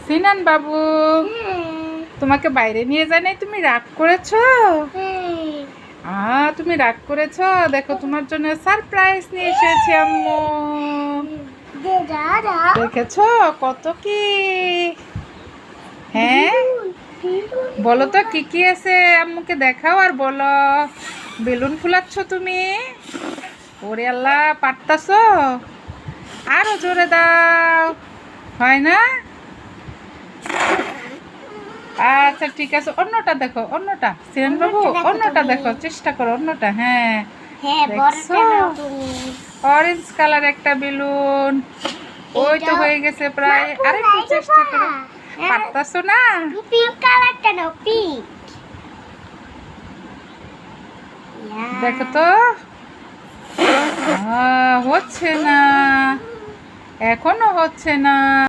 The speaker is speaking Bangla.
সিনান বাবু, তোমাকে বাইরে নিয়ে যায় নাই, তুমি রাগ করেছো? তুমি রাগ করেছো? দেখো তোমার জন্য সারপ্রাইজ নিয়ে এসেছি আম্মু। দেখেছো কত কি? হ্যাঁ, বলো তো কি কি আছে, আম্মুকে দেখাও আর বলো। বেলুন ফুলাচ্ছ তুমি? ওরে আল্লাহ, পারতাছো? আরো জোরে দাও। হয় না? আচ্ছা ঠিক আছে, অন্যটা দেখো, অন্যটা সিরান বাবু, অন্যটা দেখো, চেষ্টা করো অন্যটা। হ্যাঁ, দেখছো? অরেঞ্জ কালার একটা বেলুন। ওই তো হয়ে গেছে প্রায়, আরেকটু চেষ্টা করো। পারতাছো না? পিঙ্ক কালারটা নাও, পিঙ্ক। দেখো তো, হচ্ছে না, এখনো হচ্ছে না।